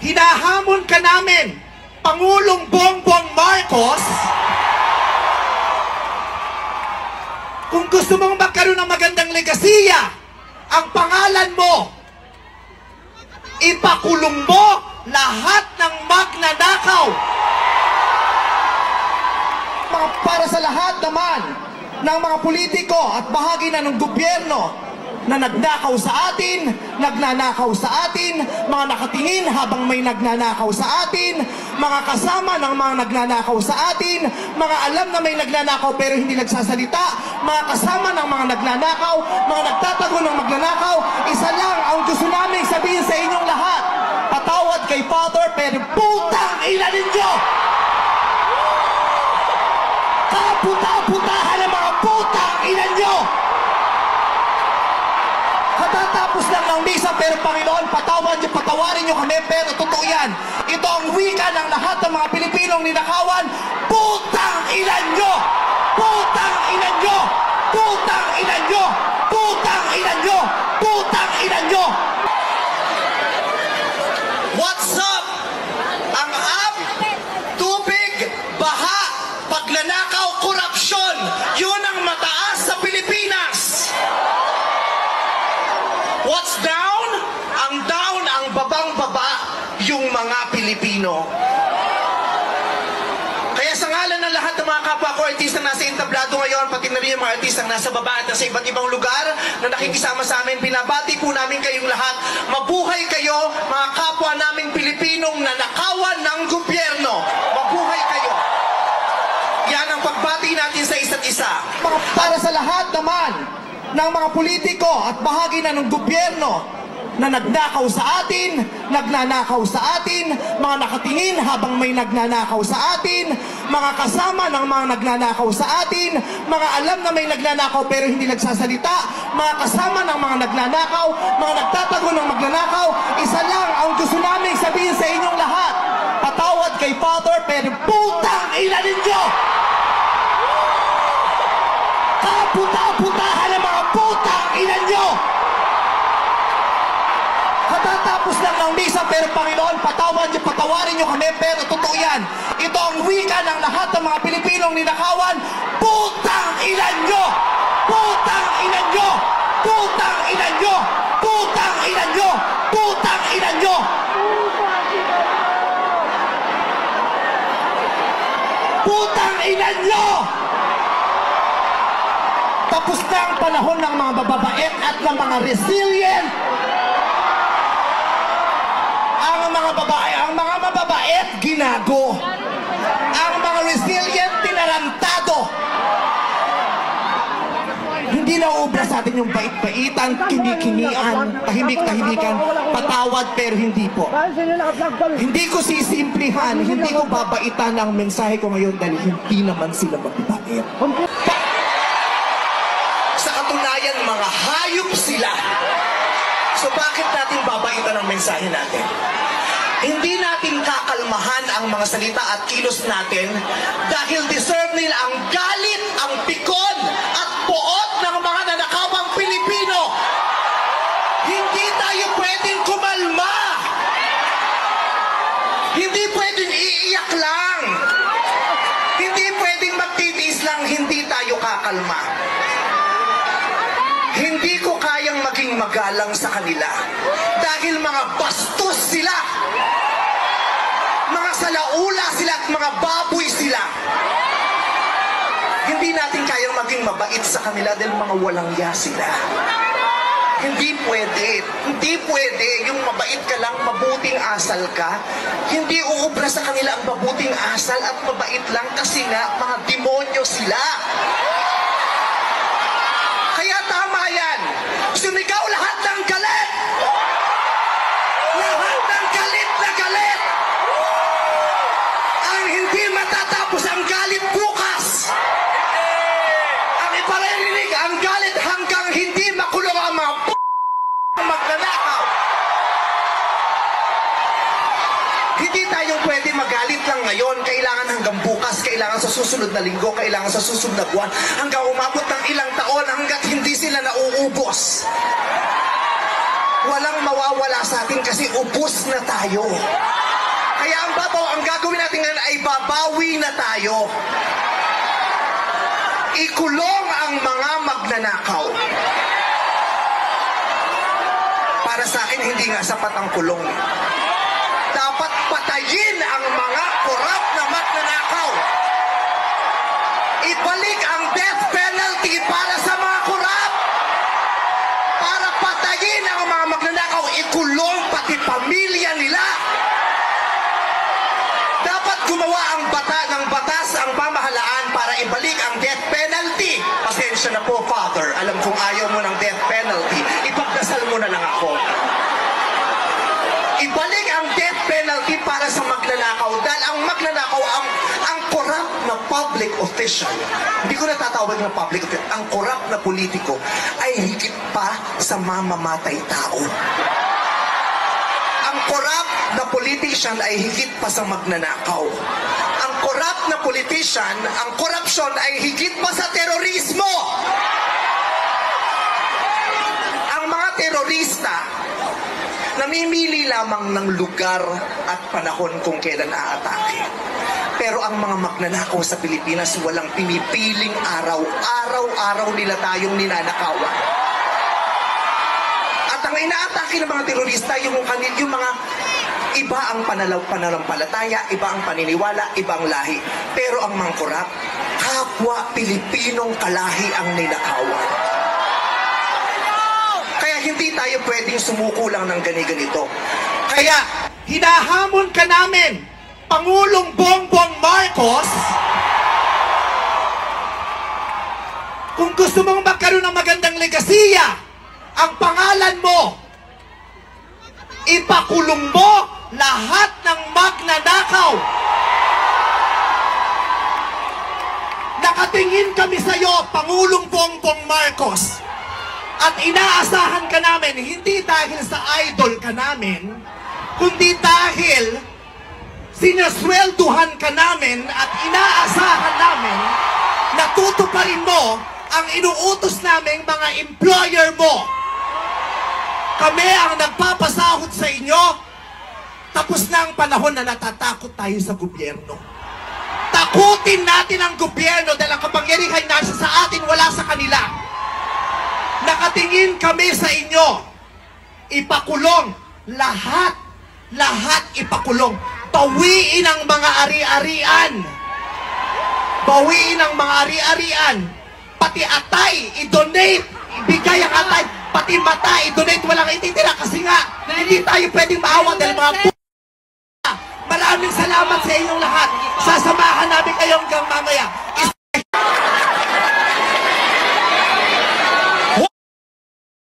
hinahamon ka namin, Pangulong Bongbong Marcos, kung gusto mong magkaroon ng magandang legasiya, ang pangalan mo, ipakulong mo lahat ng magnanakaw. Para sa lahat naman ng mga politiko at bahagi na ng gobyerno na nagnakaw sa atin, nagnanakaw sa atin, mga nakatingin habang may nagnanakaw sa atin, mga kasama ng mga nagnanakaw sa atin, mga alam na may nagnanakaw pero hindi nagsasalita, mga kasama ng mga nagnanakaw, mga nagtatago ng magnanakaw, isa lang ang gusto namin sabihin sa inyong lahat, patawad kay Father pero putang ina ninyo! Kaputa-putahan ng mga putang ina nyo! Katatapos lang ng misa, pero Panginoon, patawarin nyo kami, pero totoo yan. Ito ang wika ng lahat ng mga Pilipinong ninakawan, putang ina nyo! Putang ina nyo! Putang ina nyo! Putang ina nyo! Putang ina nyo! What's up? Ang up, tubig, baha, pagnanakaw, korupsyon, yun ang mataas sa Pilipinas. What's down? Ang down, ang babang-baba, yung mga Pilipino. Kaya sa ngalan ng lahat ng mga kapwa ko artista na nasa entablado ngayon, pati na rin yung mga artista nasa baba at nasa iba't ibang lugar na nakikisama sa amin, pinabati po namin kayong lahat. Mabuhay kayo, mga kapwa naming Pilipinong nanakawan ng gobyerno. Mabuhay kayo. Yan ang pagbati natin sa isa't isa. Para sa lahat naman ng mga politiko at bahagi na ng gobyerno na nagnakaw sa atin, nagnanakaw sa atin, mga nakatingin habang may nagnanakaw sa atin, mga kasama ng mga nagnanakaw sa atin, mga alam na may nagnanakaw pero hindi nagsasalita, mga kasama ng mga nagnanakaw, mga nagtatago ng magnanakaw, isa lang ang gusto namin sabihin sa inyong lahat, patawad kay Father pero putang ina ninyo! Kaputa-putahan ng mga putang ina nyo! Katatapos lang ng misa, pero Panginoon, patawarin nyo kami, pero totoo yan. Ito ang wika ng lahat ng mga Pilipinong ninakawan, putang ina nyo! Putang ina nyo! Putang ina nyo! Putang ina nyo! Putang ina nyo! Putang ina nyo! Tapos na ang panahon ng mga bababait at ng mga resilient. Ang mga mababait, ginago. Ang mga resilient, tinarantado. Hindi na uubra sa atin yung bait-baitan, kini-kinian, tahimik-tahimikan, patawad pero hindi po. Hindi ko sisimplihan, hindi ko babaitan ang mensahe ko ngayon dahil hindi naman sila mababait. Sa katunayan, mga hayop sila. So bakit natin babaitan ang mensahe natin? Hindi natin kakalmahan ang mga salita at kilos natin dahil deserve nila ang galit, ang pikon at poot ng mga nanakawang Pilipino. Hindi tayo pwedeng kumalma. Hindi pwedeng iiyak lang. Hindi pwedeng magtitiis lang, hindi tayo kakalma. Hindi ko kayang maging magalang sa kanila dahil mga bastos sila, mga salaula sila at mga baboy sila. Hindi natin kayang maging mabait sa kanila dahil mga walang ya sila. Hindi pwede. Hindi pwede yung mabait ka lang, mabuting asal ka. Hindi uubra sa kanila ang mabuting asal at mabait lang kasi nga mga demonyo sila. Kaya tama yan. Sumigaw lahat ng galit. Lahat ng galit na galit. Ang hindi matatapos ang galit bukas. Ang iparirinig ang galit hanggang hindi makulong ang mga magnanakaw. Hindi tayong pwede magalit lang ngayon. Kailangan hanggang bukas, kailangan sa susunod na linggo, kailangan sa susunod na buwan, hanggang umabot ng ilang taon hanggat hindi sila nauubos. Walang mawawala sa atin kasi ubos na tayo. ang gagawin natin ngayon ay babawi na tayo. Ikulong ang mga magnanakaw. Para sa akin, hindi nga sapat ang kulong. Dapat patayin ang mga korap na magnanakaw. Ibalik ang death penalty para sa mga korap. Para patayin ang mga magnanakaw, ikulong pati pamilya nila. Dapat gumawa ang batas ang pamahalaan para ibalik ang death penalty. Pasensya na po, Father. Alam kong ayaw mo ng death penalty. Ipagdasal mo na lang ako. Ibalik ang death penalty para sa magnanakaw. Dahil ang magnanakaw, ang corrupt na public official, hindi ko natatawag na public official, ang corrupt na politiko ay higit pa sa mamamatay tao. Ang corrupt na politician ay higit pa sa magnanakaw. Ang corrupt na politician, ang korupsyon ay higit pa sa terorismo. Ang mga terorista, namimili lamang ng lugar at panahon kung kailan aatake. Pero ang mga magnanakaw sa Pilipinas, walang pinipiling araw. Araw-araw nila tayong ninanakawan. At ang inaatake ng mga terorista, yung mga iba ang pananampalataya, iba ang paniniwala, iba ang lahi. Pero ang mga korap, kapwa Pilipinong kalahi ang ninakawan. Kaya hindi tayo pwedeng sumuko lang ng ganito. Kaya hinahamon ka namin, Pangulong Bongbong Marcos, kung gusto mong magkaroon ng magandang legasiya, ang pangalan mo, ipakulong mo lahat ng magnanakaw. Nakatingin kami sa iyo, Pangulong Bongbong Marcos. At inaasahan ka namin, hindi dahil sa idol ka namin, kundi dahil sinaswelduhan ka namin at inaasahan namin na tutuparin mo ang inuutos naming mga employer mo. Kami ang nagpapasahod sa inyo. Tapos na ang panahon na natatakot tayo sa gobyerno. Takutin natin ang gobyerno dahil ang kapangyarihan nasa sa atin, wala sa kanila. Nakatingin kami sa inyo. Ipakulong. Lahat ipakulong. Bawiin ang mga ari-arian. Bawiin ang mga ari-arian. Pati atay, i-donate. Ibigay ang atay. Pati mata, i-donate. Walang ititira kasi nga, hindi tayo pwedeng maawa dahil mga Maraming salamat sa inyong lahat. Sasamahan namin kayo hanggang mamaya.